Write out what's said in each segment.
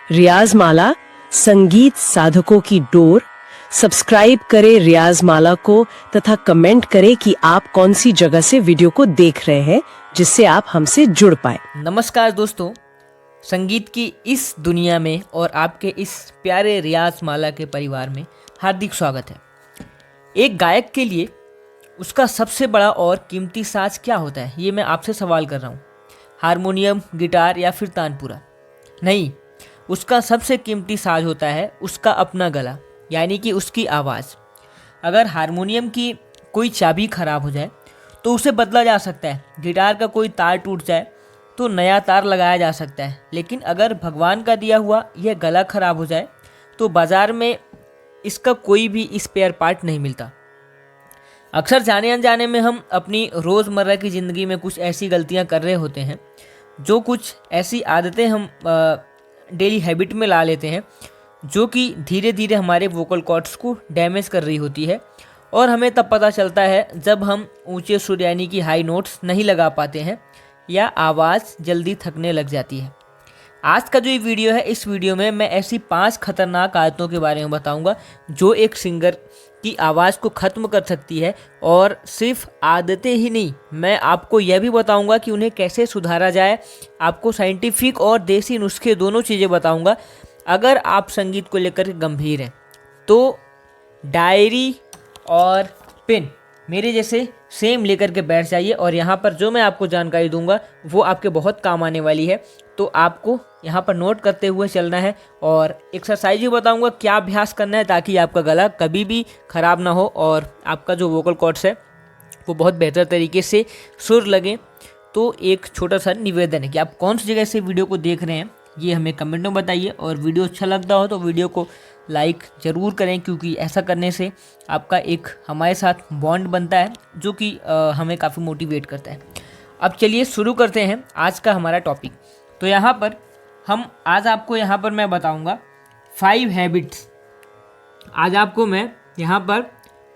रियाज माला संगीत साधकों की डोर। सब्सक्राइब करें रियाज माला को तथा कमेंट करें कि आप कौन सी जगह से वीडियो को देख रहे हैं, जिससे आप हमसे जुड़ पाए। नमस्कार दोस्तों, संगीत की इस दुनिया में और आपके इस प्यारे रियाज माला के परिवार में हार्दिक स्वागत है। एक गायक के लिए उसका सबसे बड़ा और कीमती साज क्या होता है, ये मैं आपसे सवाल कर रहा हूँ। हारमोनियम, गिटार या फिर तानपुरा? नहीं, उसका सबसे कीमती साज होता है उसका अपना गला, यानी कि उसकी आवाज़। अगर हारमोनियम की कोई चाबी खराब हो जाए तो उसे बदला जा सकता है, गिटार का कोई तार टूट जाए तो नया तार लगाया जा सकता है, लेकिन अगर भगवान का दिया हुआ यह गला खराब हो जाए तो बाज़ार में इसका कोई भी स्पेयर पार्ट नहीं मिलता। अक्सर जाने अनजाने में हम अपनी रोज़मर्रा की ज़िंदगी में कुछ ऐसी गलतियां कर रहे होते हैं, जो कुछ ऐसी आदतें हम डेली हैबिट में ला लेते हैं जो कि धीरे धीरे हमारे वोकल कॉर्ड्स को डैमेज कर रही होती है, और हमें तब पता चलता है जब हम ऊंचे सुर यानी कि हाई नोट्स नहीं लगा पाते हैं या आवाज़ जल्दी थकने लग जाती है। आज का जो ये वीडियो है, इस वीडियो में मैं ऐसी 5 खतरनाक आदतों के बारे में बताऊंगा जो एक सिंगर की आवाज़ को ख़त्म कर सकती है। और सिर्फ आदतें ही नहीं, मैं आपको यह भी बताऊंगा कि उन्हें कैसे सुधारा जाए। आपको साइंटिफिक और देसी नुस्खे दोनों चीज़ें बताऊंगा। अगर आप संगीत को लेकर गंभीर हैं तो डायरी और पेन मेरे जैसे सेम लेकर के बैठ जाइए, और यहाँ पर जो मैं आपको जानकारी दूंगा वो आपके बहुत काम आने वाली है। तो आपको यहाँ पर नोट करते हुए चलना है, और एक्सरसाइज भी बताऊंगा क्या अभ्यास करना है ताकि आपका गला कभी भी ख़राब ना हो और आपका जो वोकल कॉर्ड्स है वो बहुत बेहतर तरीके से सुर लगे। तो एक छोटा सा निवेदन है कि आप कौन सी जगह से वीडियो को देख रहे हैं ये हमें कमेंट में बताइए, और वीडियो अच्छा लगता हो तो वीडियो को लाइक ज़रूर करें, क्योंकि ऐसा करने से आपका एक हमारे साथ बॉन्ड बनता है जो कि हमें काफ़ी मोटिवेट करता है। अब चलिए शुरू करते हैं आज का हमारा टॉपिक। तो यहाँ पर आज आपको यहाँ पर मैं बताऊँगा 5 हैबिट्स। आज आपको मैं यहाँ पर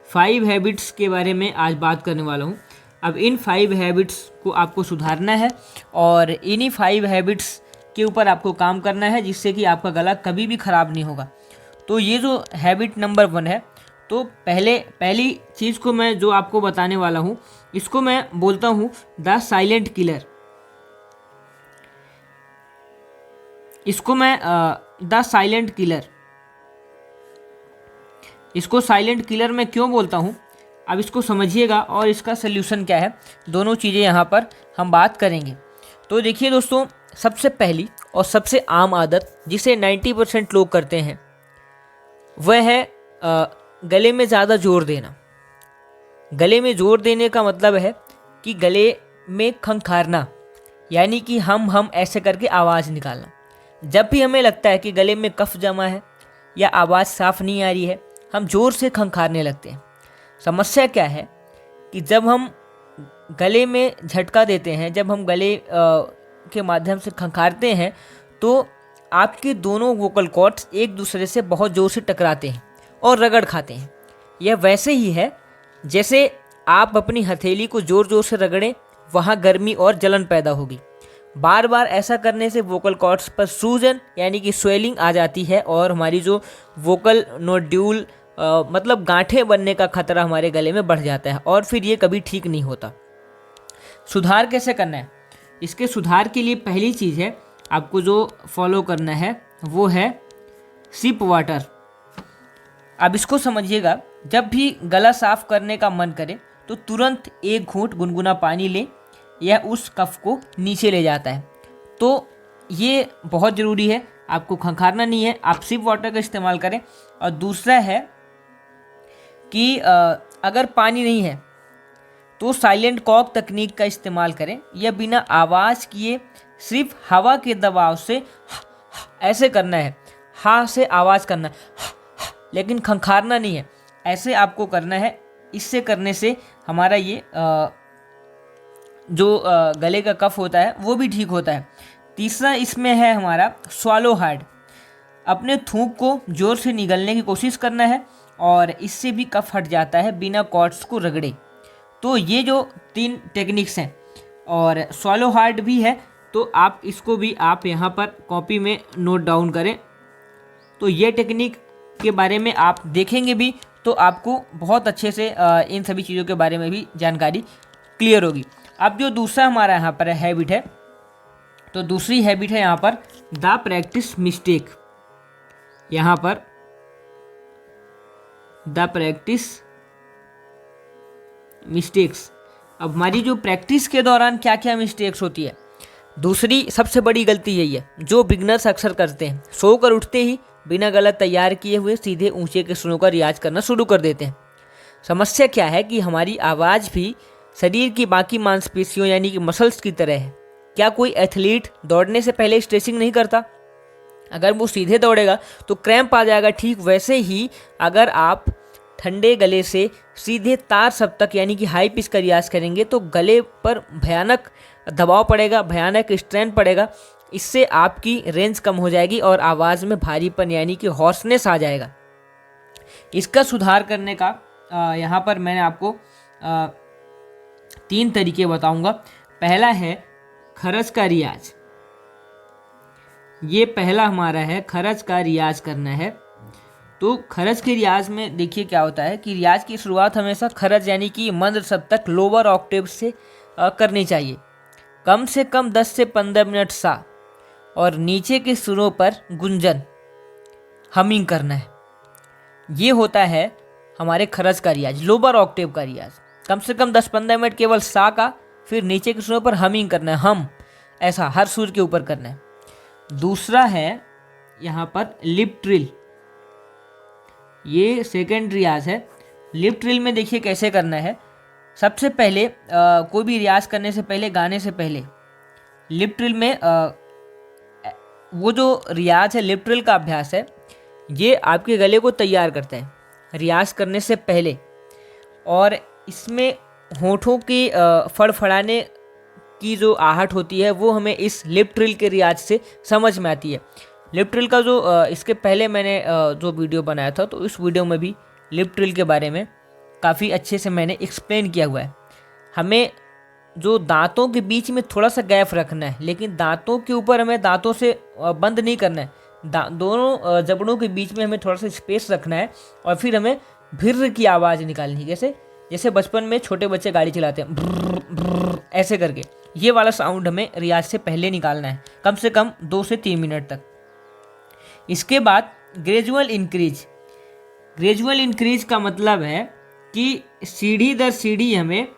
5 हैबिट्स के बारे में आज बात करने वाला हूँ। अब इन 5 हैबिट्स को आपको सुधारना है और इन्हीं 5 हैबिट्स के ऊपर आपको काम करना है, जिससे कि आपका गला कभी भी ख़राब नहीं होगा। तो ये जो हैबिट नंबर 1 है, तो पहली चीज़ को मैं जो आपको बताने वाला हूँ, इसको मैं बोलता हूँ द साइलेंट किलर। इसको मैं द साइलेंट किलर, इसको साइलेंट किलर मैं क्यों बोलता हूँ, अब इसको समझिएगा और इसका सल्यूशन क्या है, दोनों चीज़ें यहाँ पर हम बात करेंगे। तो देखिए दोस्तों, सबसे पहली और सबसे आम आदत जिसे 90% लोग करते हैं वह है गले में ज़्यादा जोर देना। गले में जोर देने का मतलब है कि गले में खंखारना, यानी कि हम ऐसे करके आवाज़ निकालना। जब भी हमें लगता है कि गले में कफ जमा है या आवाज़ साफ नहीं आ रही है, हम ज़ोर से खंखारने लगते हैं। समस्या क्या है कि जब हम गले में झटका देते हैं, जब हम गले के माध्यम से खंखारते हैं, तो आपके दोनों वोकल कॉर्ड्स एक दूसरे से बहुत ज़ोर से टकराते हैं और रगड़ खाते हैं। यह वैसे ही है जैसे आप अपनी हथेली को ज़ोर ज़ोर से रगड़ें, वहाँ गर्मी और जलन पैदा होगी। बार बार ऐसा करने से वोकल कॉर्ड्स पर सूजन यानी कि स्वेलिंग आ जाती है, और हमारी जो वोकल नोड्यूल मतलब गांठें बनने का खतरा हमारे गले में बढ़ जाता है, और फिर ये कभी ठीक नहीं होता। सुधार कैसे करना है? इसके सुधार के लिए पहली चीज़ है आपको जो फॉलो करना है वो है सिप वाटर। अब इसको समझिएगा, जब भी गला साफ करने का मन करे तो तुरंत एक घूंट गुनगुना पानी लें, यह उस कफ को नीचे ले जाता है। तो ये बहुत ज़रूरी है, आपको खंखारना नहीं है, आप सिप वाटर का इस्तेमाल करें। और दूसरा है कि अगर पानी नहीं है तो साइलेंट कॉक तकनीक का इस्तेमाल करें। यह बिना आवाज़ किए सिर्फ हवा के दबाव से ऐसे करना है, हा से आवाज़ करना है, लेकिन खंखारना नहीं है, ऐसे आपको करना है। इससे करने से हमारा ये जो गले का कफ होता है वो भी ठीक होता है। तीसरा इसमें है हमारा स्वॉलो हार्ड। अपने थूक को जोर से निगलने की कोशिश करना है, और इससे भी कफ हट जाता है बिना कॉर्ड्स को रगड़े। तो ये जो 3 टेक्निक्स हैं, और स्वॉलो हार्ड भी है, तो आप इसको भी आप यहाँ पर कॉपी में नोट डाउन करें। तो ये टेक्निक के बारे में आप देखेंगे भी तो आपको बहुत अच्छे से इन सभी चीज़ों के बारे में भी जानकारी क्लियर होगी। अब जो दूसरा हमारा यहाँ पर हैबिट है, तो दूसरी हैबिट है यहाँ पर द प्रैक्टिस मिस्टेक। यहाँ पर द प्रैक्टिस मिस्टेक्स। अब हमारी जो प्रैक्टिस के दौरान क्या क्या मिस्टेक्स होती है, दूसरी सबसे बड़ी गलती यही है जो बिगनर्स अक्सर करते हैं। सोकर उठते ही बिना गलत तैयार किए हुए सीधे ऊंचे के सुरों का रियाज करना शुरू कर देते हैं। समस्या क्या है कि हमारी आवाज़ भी शरीर की बाकी मांसपेशियों यानी कि मसल्स की तरह है। क्या कोई एथलीट दौड़ने से पहले स्ट्रेचिंग नहीं करता? अगर वो सीधे दौड़ेगा तो क्रैम्प आ जाएगा। ठीक वैसे ही अगर आप ठंडे गले से सीधे तार सब तक यानी कि हाई पिच का रियाज करेंगे तो गले पर भयानक दबाव पड़ेगा, भयानक स्ट्रेन पड़ेगा। इससे आपकी रेंज कम हो जाएगी और आवाज़ में भारीपन यानी कि हॉर्सनेस आ जाएगा। इसका सुधार करने का यहाँ पर मैंने आपको 3 तरीके बताऊंगा। पहला है खरज का रियाज। ये पहला हमारा है, खरज का रियाज करना है। तो खरज के रियाज में देखिए क्या होता है कि रियाज की शुरुआत हमेशा खरज यानी कि मंद शब्द तक लोअर ऑक्टेव से करनी चाहिए। कम से कम 10 से 15 मिनट सा और नीचे के सुरों पर गुंजन हमिंग करना है। ये होता है हमारे खरज का रियाज, लोअर ऑक्टेव का रियाज। कम से कम 10-15 मिनट केवल सा का, फिर नीचे के सुरों पर हमिंग करना है, हम ऐसा हर सुर के ऊपर करना है। दूसरा है यहाँ पर लिप ट्रिल। ये सेकंड रियाज है। लिप ट्रिल में देखिए कैसे करना है। सबसे पहले कोई भी रियाज करने से पहले, गाने से पहले लिप ट्रिल में वो जो रियाज है, लिप ट्रिल का अभ्यास है, ये आपके गले को तैयार करता है रियाज करने से पहले। और इसमें होठों के फड़फड़ाने की जो आहट होती है वो हमें इस लिप ट्रिल के रियाज से समझ में आती है। लिप ट्रिल का जो इसके पहले मैंने जो वीडियो बनाया था, तो इस वीडियो में भी लिप ट्रिल के बारे में काफ़ी अच्छे से मैंने एक्सप्लेन किया हुआ है। हमें जो दांतों के बीच में थोड़ा सा गैप रखना है, लेकिन दांतों के ऊपर हमें दांतों से बंद नहीं करना है। दोनों जबड़ों के बीच में हमें थोड़ा सा स्पेस रखना है और फिर हमें भिर्र की आवाज़ निकालनी है। जैसे बचपन में छोटे बच्चे गाड़ी चलाते हैं, ब्रर ब्रर ऐसे करके, ये वाला साउंड हमें रियाज से पहले निकालना है, कम से कम 2 से 3 मिनट तक। इसके बाद ग्रेजुअल इंक्रीज। ग्रेजुअल इंक्रीज का मतलब है कि सीढ़ी दर सीढ़ी हमें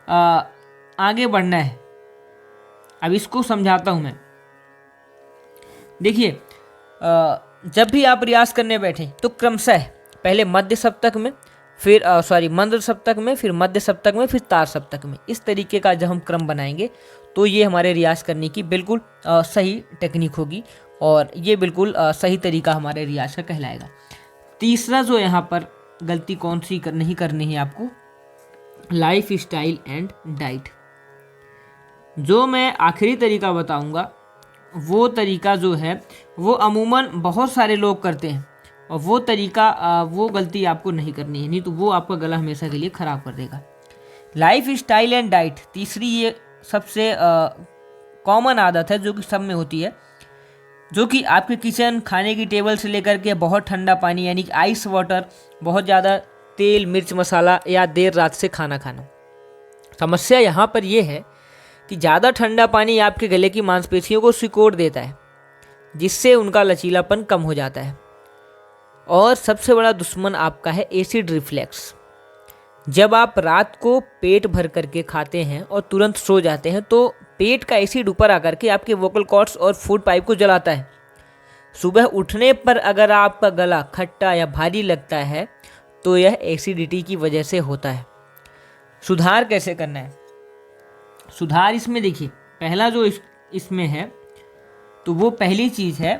आगे बढ़ना है। अब इसको समझाता हूं मैं। देखिए, जब भी आप रियाज करने बैठे तो क्रमशः पहले मध्य सप्तक में, फिर मंद सप्तक में, फिर मध्य सप्तक में, फिर तार सप्तक में, इस तरीके का जब हम क्रम बनाएंगे तो ये हमारे रियाज करने की बिल्कुल सही टेक्निक होगी और ये बिल्कुल सही तरीका हमारे रियाज का कहलाएगा। तीसरा जो यहाँ पर गलती कौन सी नहीं करनी है आपको, लाइफ स्टाइल एंड डाइट। जो मैं आखिरी तरीका बताऊंगा वो तरीका जो है वो अमूमन बहुत सारे लोग करते हैं और वो तरीका वो गलती आपको नहीं करनी है, नहीं तो वो आपका गला हमेशा के लिए ख़राब कर देगा। लाइफ स्टाइल एंड डाइट तीसरी ये सबसे कॉमन आदत है जो कि सब में होती है, जो कि आपके किचन, खाने की टेबल से लेकर के बहुत ठंडा पानी यानी कि आइस वाटर, बहुत ज़्यादा तेल, मिर्च, मसाला या देर रात से खाना खाना। समस्या यहाँ पर यह है कि ज़्यादा ठंडा पानी आपके गले की मांसपेशियों को सिकोड़ देता है, जिससे उनका लचीलापन कम हो जाता है। और सबसे बड़ा दुश्मन आपका है एसिड रिफ्लेक्स। जब आप रात को पेट भर करके खाते हैं और तुरंत सो जाते हैं तो पेट का एसिड ऊपर आकर के आपके वोकल कॉर्ड्स और फूड पाइप को जलाता है। सुबह उठने पर अगर आपका गला खट्टा या भारी लगता है तो यह एसिडिटी की वजह से होता है। सुधार कैसे करना है? सुधार इसमें देखिए, पहला जो इसमें है तो वो पहली चीज़ है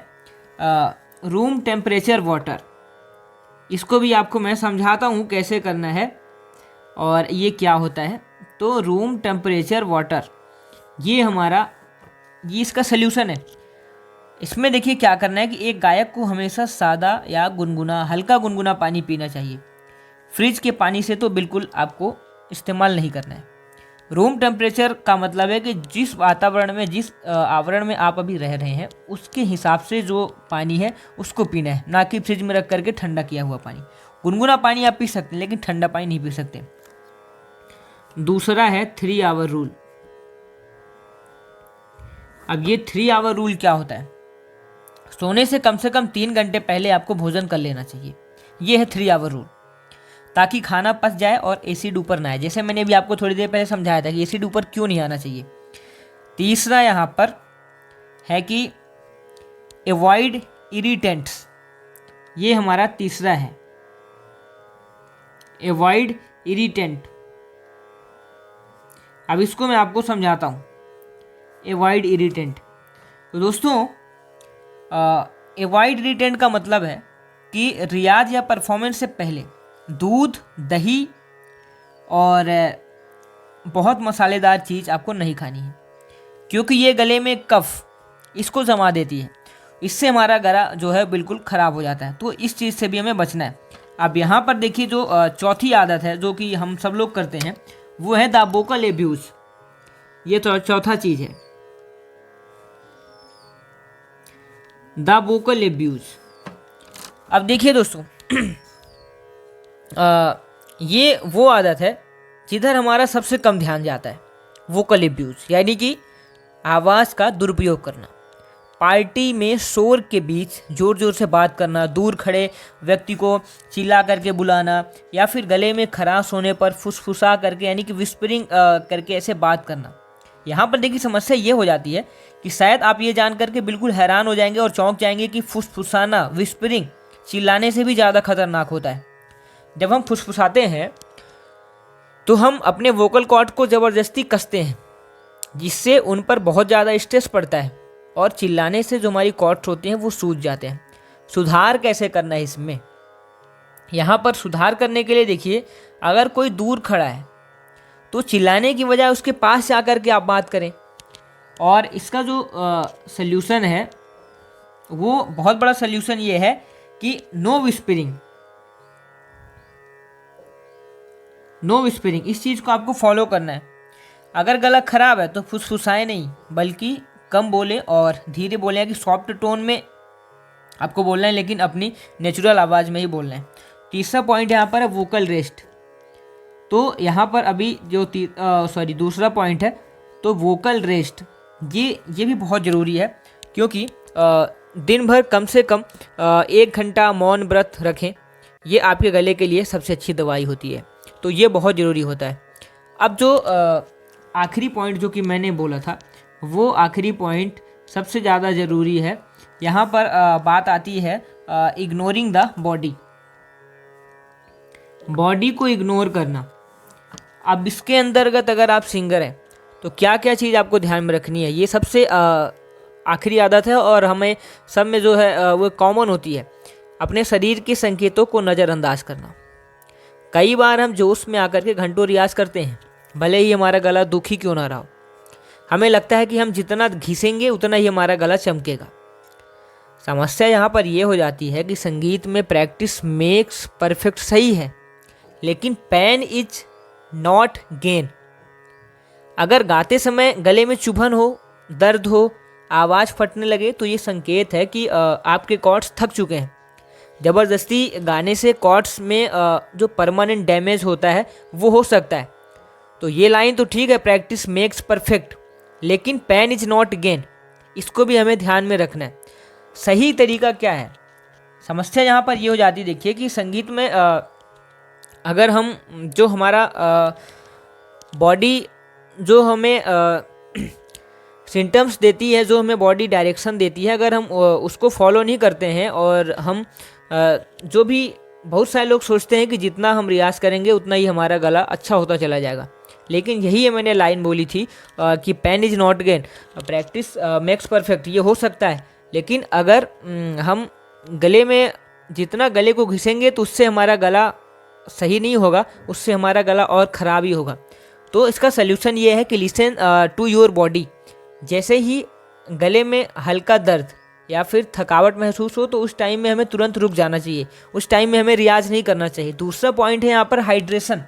रूम टेम्परेचर वाटर। इसको भी आपको मैं समझाता हूँ कैसे करना है और ये क्या होता है। तो रूम टेम्परेचर वाटर ये इसका सल्यूशन है। इसमें देखिए क्या करना है कि एक गायक को हमेशा सादा या हल्का गुनगुना पानी पीना चाहिए। फ्रिज के पानी से तो बिल्कुल आपको इस्तेमाल नहीं करना है। रूम टेम्परेचर का मतलब है कि जिस वातावरण में, जिस आवरण में आप अभी रह रहे हैं उसके हिसाब से जो पानी है उसको पीना है, ना कि फ्रिज में रख करके ठंडा किया हुआ पानी। गुनगुना पानी आप पी सकते हैं लेकिन ठंडा पानी नहीं पी सकते। दूसरा है 3 आवर रूल। अब ये 3 आवर रूल क्या होता है? सोने से कम 3 घंटे पहले आपको भोजन कर लेना चाहिए। ये है 3 आवर रूल, ताकि खाना पच जाए और एसिड ऊपर ना आए। जैसे मैंने अभी आपको थोड़ी देर पहले समझाया था कि एसिड ऊपर क्यों नहीं आना चाहिए। तीसरा यहाँ पर है कि अवॉइड इरिटेंट्स। ये हमारा तीसरा है, अवॉइड इरिटेंट। अब इसको मैं आपको समझाता हूँ, अवॉइड इरिटेंट। तो दोस्तों अवॉइड इरिटेंट का मतलब है कि रियाज या परफॉर्मेंस से पहले दूध, दही और बहुत मसालेदार चीज़ आपको नहीं खानी है, क्योंकि ये गले में कफ इसको जमा देती है। इससे हमारा गला जो है बिल्कुल ख़राब हो जाता है। तो इस चीज़ से भी हमें बचना है। अब यहाँ पर देखिए, जो चौथी आदत है जो कि हम सब लोग करते हैं, वो है द वोकल एब्यूज़। ये तो चौथा चीज़ है, द वोकल एब्यूज़। अब देखिए दोस्तों, ये वो आदत है जिधर हमारा सबसे कम ध्यान जाता है, वोकल एब्यूज़, यानी कि आवाज़ का दुरुपयोग करना। पार्टी में शोर के बीच ज़ोर ज़ोर से बात करना, दूर खड़े व्यक्ति को चिल्ला करके बुलाना, या फिर गले में खराश होने पर फुसफुसा करके यानी कि विस्परिंग करके ऐसे बात करना। यहाँ पर देखिए समस्या ये हो जाती है कि शायद आप ये जान करके बिल्कुल हैरान हो जाएंगे और चौंक जाएंगे कि फुसफुसाना, विस्परिंग चिल्लाने से भी ज़्यादा खतरनाक होता है। जब हम फुसफुसाते हैं तो हम अपने वोकल कॉर्ड को ज़बरदस्ती कसते हैं, जिससे उन पर बहुत ज़्यादा स्ट्रेस पड़ता है और चिल्लाने से जो हमारी कॉर्ड्स होते हैं वो सूज जाते हैं। सुधार कैसे करना है इसमें? यहाँ पर सुधार करने के लिए देखिए, अगर कोई दूर खड़ा है तो चिल्लाने की बजाय उसके पास जा कर के आप बात करें। और इसका जो सल्यूशन है वो बहुत बड़ा सल्यूशन ये है कि नो विस्परिंग। नो विस्परिंग, इस चीज़ को आपको फॉलो करना है। अगर गला खराब है तो फुसफुसाए नहीं, बल्कि कम बोले और धीरे बोले, कि सॉफ्ट टोन में आपको बोलना है, लेकिन अपनी नेचुरल आवाज़ में ही बोलना है। तीसरा पॉइंट यहाँ पर है वोकल रेस्ट। तो यहाँ पर अभी जो दूसरा पॉइंट है तो वोकल रेस्ट, ये भी बहुत ज़रूरी है, क्योंकि दिन भर कम से कम 1 घंटा मौन व्रत रखें। ये आपके गले के लिए सबसे अच्छी दवाई होती है, तो ये बहुत ज़रूरी होता है। अब जो आखिरी पॉइंट जो कि मैंने बोला था, वो आखिरी पॉइंट सबसे ज़्यादा ज़रूरी है। यहाँ पर बात आती है इग्नोरिंग द बॉडी, बॉडी को इग्नोर करना। अब इसके अंतर्गत अगर आप सिंगर हैं तो क्या क्या चीज़ आपको ध्यान में रखनी है, ये सबसे आखिरी आदत है और हमें सब में जो है वो कॉमन होती है। अपने शरीर के संकेतों को नज़रअंदाज करना। कई बार हम जोश में आकर के घंटों रियाज करते हैं, भले ही हमारा गला दुखी क्यों ना रहा हो। हमें लगता है कि हम जितना घिसेंगे उतना ही हमारा गला चमकेगा। समस्या यहाँ पर यह हो जाती है कि संगीत में प्रैक्टिस मेक्स परफेक्ट सही है, लेकिन पेन इज नॉट गेन। अगर गाते समय गले में चुभन हो, दर्द हो, आवाज़ फटने लगे, तो ये संकेत है कि आपके कॉर्ड्स थक चुके हैं। ज़बरदस्ती गाने से कॉर्ड्स में जो परमानेंट डैमेज होता है वो हो सकता है। तो ये लाइन तो ठीक है, प्रैक्टिस मेक्स परफेक्ट, लेकिन पेन इज नॉट गेन, इसको भी हमें ध्यान में रखना है। सही तरीका क्या है? समस्या यहाँ पर ये हो जाती है, देखिए कि संगीत में अगर हम जो हमारा बॉडी जो हमें सिम्टम्स देती है, जो हमें बॉडी डायरेक्शन देती है, अगर हम उसको फॉलो नहीं करते हैं और हम जो भी बहुत सारे लोग सोचते हैं कि जितना हम रियाज करेंगे उतना ही हमारा गला अच्छा होता चला जाएगा, लेकिन यही है मैंने लाइन बोली थी कि pain is not gain, practice makes perfect. ये हो सकता है, लेकिन अगर हम गले में जितना गले को घिसेंगे तो उससे हमारा गला सही नहीं होगा, उससे हमारा गला और ख़राब ही होगा। तो इसका सल्यूशन ये है कि लिसन टू योर बॉडी। जैसे ही गले में हल्का दर्द या फिर थकावट महसूस हो तो उस टाइम में हमें तुरंत रुक जाना चाहिए, उस टाइम में हमें रियाज नहीं करना चाहिए। दूसरा पॉइंट है यहाँ पर हाइड्रेशन।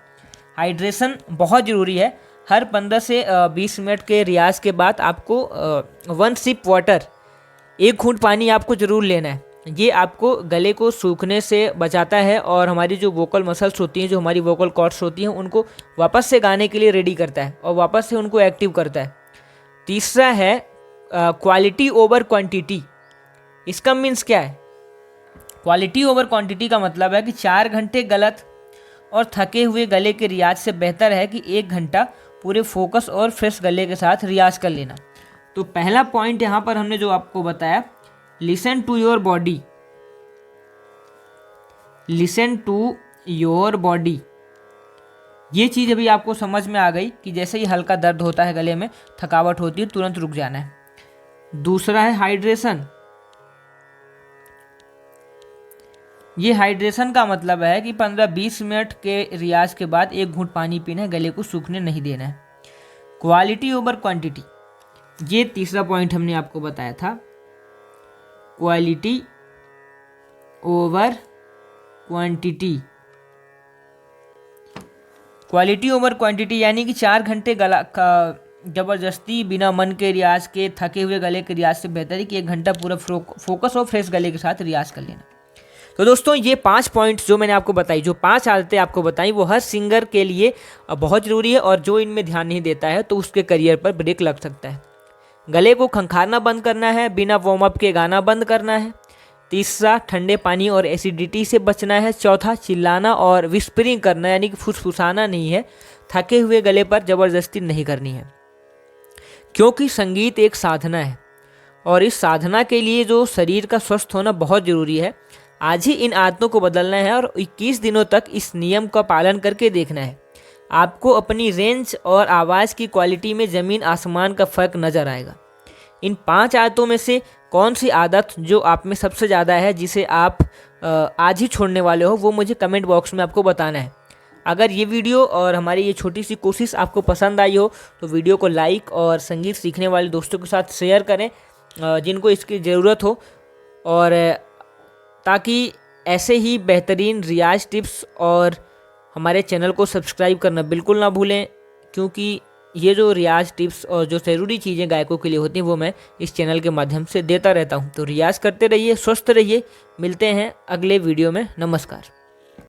हाइड्रेशन बहुत ज़रूरी है। हर 15 से 20 मिनट के रियाज के बाद आपको 1 सिप वाटर, 1 घूंट पानी आपको ज़रूर लेना है। ये आपको गले को सूखने से बचाता है और हमारी जो वोकल मसल्स होती हैं, जो हमारी वोकल कॉर्ड्स होती हैं, उनको वापस से गाने के लिए रेडी करता है और वापस से उनको एक्टिव करता है। तीसरा है क्वालिटी ओवर क्वांटिटी। इसका मीन्स क्या है? क्वालिटी ओवर क्वांटिटी का मतलब है कि 4 घंटे गलत और थके हुए गले के रियाज से बेहतर है कि 1 घंटा पूरे फोकस और फ्रेश गले के साथ रियाज कर लेना। तो पहला पॉइंट यहाँ पर हमने जो आपको बताया, listen to your body, listen to your body. ये चीज़ अभी आपको समझ में आ गई कि जैसे ही हल्का दर्द होता है गले में, थकावट होती है, तुरंत रुक जाना है। दूसरा है हाइड्रेशन। ये हाइड्रेशन का मतलब है कि 15-20 मिनट के रियाज के बाद 1 घूंट पानी पीना है, गले को सूखने नहीं देना है। क्वालिटी ओवर क्वांटिटी, ये तीसरा पॉइंट हमने आपको बताया था। Quality over quantity, quality over quantity यानी कि 4 घंटे गला का ज़बरदस्ती बिना मन के रियाज के थके हुए गले के रियाज से बेहतर है कि 1 घंटा पूरा फोकस और फ्रेश गले के साथ रियाज कर लेना। तो दोस्तों, ये 5 पॉइंट्स जो मैंने आपको बताई, जो 5 आदतें आपको बताई, वो हर सिंगर के लिए बहुत ज़रूरी है और जो इनमें ध्यान नहीं देता है तो उसके करियर पर ब्रेक लग सकता है। गले को खंखारना बंद करना है, बिना वार्म अप के गाना बंद करना है। तीसरा, ठंडे पानी और एसिडिटी से बचना है। चौथा, चिल्लाना और विस्परिंग करना यानी कि फुसफुसाना नहीं है। थके हुए गले पर ज़बरदस्ती नहीं करनी है, क्योंकि संगीत एक साधना है और इस साधना के लिए जो शरीर का स्वस्थ होना बहुत ज़रूरी है। आज ही इन आदतों को बदलना है और 21 दिनों तक इस नियम का पालन करके देखना है। आपको अपनी रेंज और आवाज़ की क्वालिटी में ज़मीन आसमान का फ़र्क नज़र आएगा। इन 5 आदतों में से कौन सी आदत जो आप में सबसे ज़्यादा है, जिसे आप आज ही छोड़ने वाले हो, वो मुझे कमेंट बॉक्स में आपको बताना है। अगर ये वीडियो और हमारी ये छोटी सी कोशिश आपको पसंद आई हो तो वीडियो को लाइक और संगीत सीखने वाले दोस्तों के साथ शेयर करें जिनको इसकी ज़रूरत हो, और ताकि ऐसे ही बेहतरीन रियाज टिप्स, और हमारे चैनल को सब्सक्राइब करना बिल्कुल ना भूलें, क्योंकि ये जो रियाज टिप्स और जो ज़रूरी चीज़ें गायकों के लिए होती हैं वो मैं इस चैनल के माध्यम से देता रहता हूँ। तो रियाज करते रहिए, स्वस्थ रहिए। मिलते हैं अगले वीडियो में। नमस्कार।